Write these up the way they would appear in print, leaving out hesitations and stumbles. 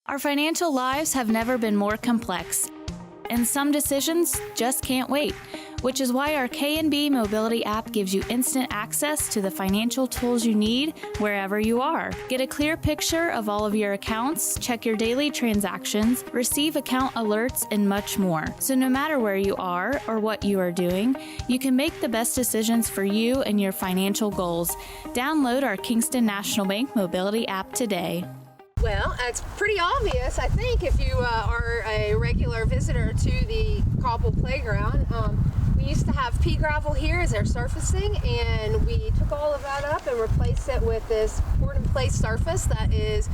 Our financial lives have never been more complex, and some decisions just can't wait, which is why our K&B Mobility app gives you instant access to the financial tools you need wherever you are. Get a clear picture of all of your accounts, check your daily transactions, receive account alerts, and much more. So no matter where you are or what you are doing, you can make the best decisions for you and your financial goals. Download our Kingston National Bank Mobility app today. Well, it's pretty obvious, I think, if you are a regular visitor to the Coppel Playground. We used to have pea gravel here as our surfacing, and we took all of that up and replaced it with this poured-in-place surface that is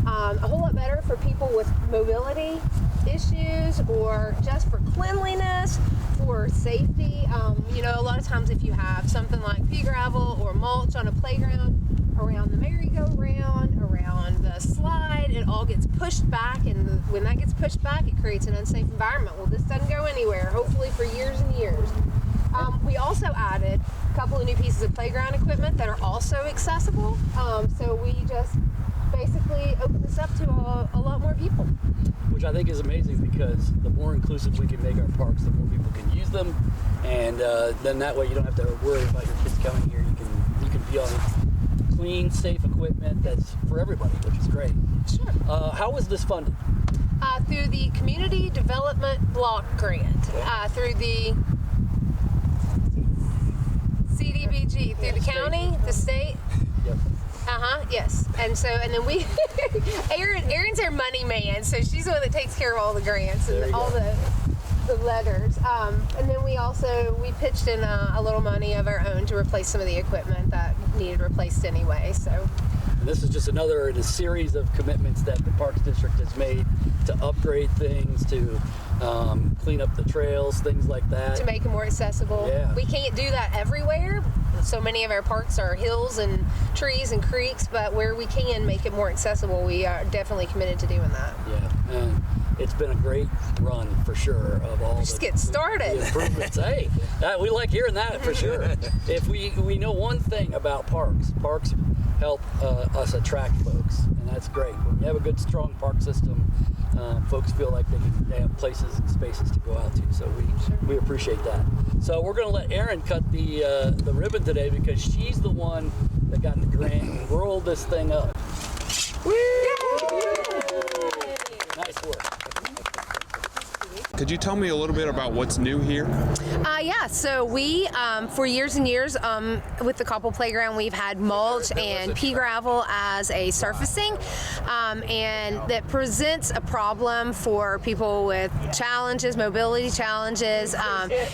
a whole lot better for people with mobility issues or just for cleanliness, for safety. A lot of times if you have something like pea gravel or mulch on a playground, around the merry-go-round, around the slide, it all gets pushed back, and when that gets pushed back, it creates an unsafe environment. Well, this doesn't go anywhere, hopefully for years and years. We also added a couple of new pieces of playground equipment that are also accessible, so we just basically open this up to a lot more people. Which I think is amazing, because the more inclusive we can make our parks, the more people can use them, and then that way you don't have to worry about your kids coming here. You can be on clean, safe equipment that's for everybody, which is great. Sure. How was this funded? Through the Community Development Block Grant, through the CDBG, through the county, the state. Yep. Yes. And then we, Aaron's our money man, so she's the one that takes care of all the grants and all the letters. And then we pitched in a little money of our own to replace some of the equipment that needed replaced anyway. So. And this is just another in a series of commitments that the Parks District has made to upgrade things, to clean up the trails, things like that. To make them more accessible. Yeah. We can't do that everywhere. So many of our parks are hills and trees and creeks, but where we can make it more accessible, we are definitely committed to doing that. Yeah, and it's been a great run for sure of all Just get started. The improvements. Hey, we like hearing that for sure. If we know one thing about parks help us attract folks, and that's great. When you have a good, strong park system, folks feel like they have places and spaces to go out to. So we appreciate that. So we're going to let Aaron cut the ribbon today, because she's the one that got the grant and rolled this thing up. Woo! Nice work. Could you tell me a little bit about what's new here? So we, for years and years, with the Coppel Playground, we've had mulch and pea gravel as a surfacing, and that presents a problem for people with challenges, mobility challenges.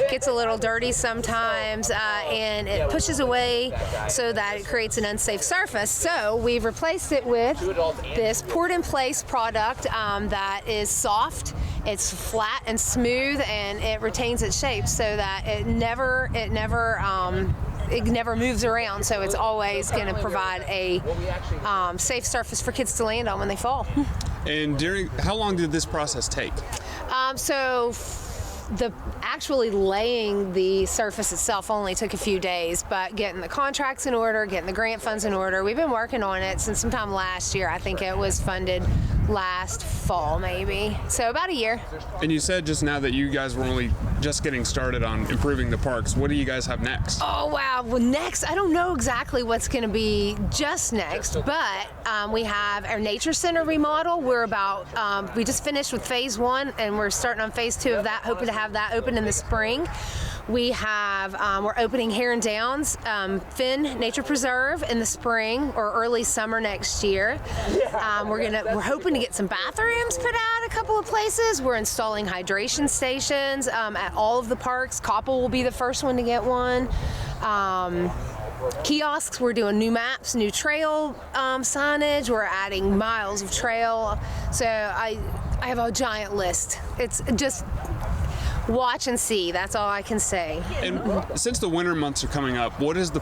Gets a little dirty sometimes, and it pushes away so that it creates an unsafe surface. So we've replaced it with this poured-in-place product that is soft. It's flat and smooth, and it retains its shape so that it never moves around. So it's always going to provide a safe surface for kids to land on when they fall. And how long did this process take? Actually laying the surface itself only took a few days, but getting the contracts in order, getting the grant funds in order, we've been working on it since sometime last year. I think it was funded last fall, maybe. So about a year. And you said just now that you guys were only just getting started on improving the parks. What do you guys have next? Oh, wow. Well, next, I don't know exactly what's going to be just next, but we have our nature center remodel. We just finished with phase 1, and we're starting on phase 2 of that, hoping to have that open in the spring. We have, we're opening Heron Downs Finn Nature Preserve in the spring or early summer next year. We're hoping to get some bathrooms put out a couple of places. We're installing hydration stations at all of the parks. Coppel will be the first one to get one. Kiosks, we're doing new maps, new trail signage. We're adding miles of trail. So I have a giant list. It's just watch and see. That's all I can say. And since the winter months are coming up, what are the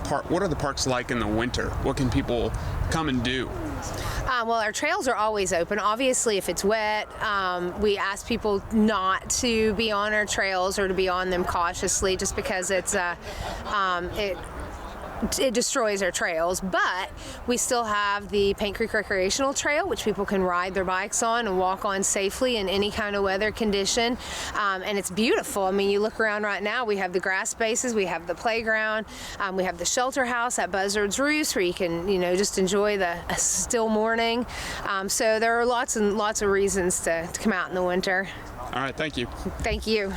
parks like in the winter? What can people come and do? Well, our trails are always open. Obviously, if it's wet, we ask people not to be on our trails or to be on them cautiously, just because it's it destroys our trails. But we still have the Paint Creek Recreational Trail, which people can ride their bikes on and walk on safely in any kind of weather condition. And it's beautiful. I mean, you look around right now, we have the grass spaces, we have the playground, we have the shelter house at Buzzard's Roost where you can, just enjoy the still morning. So there are lots and lots of reasons to come out in the winter. All right, thank you. Thank you.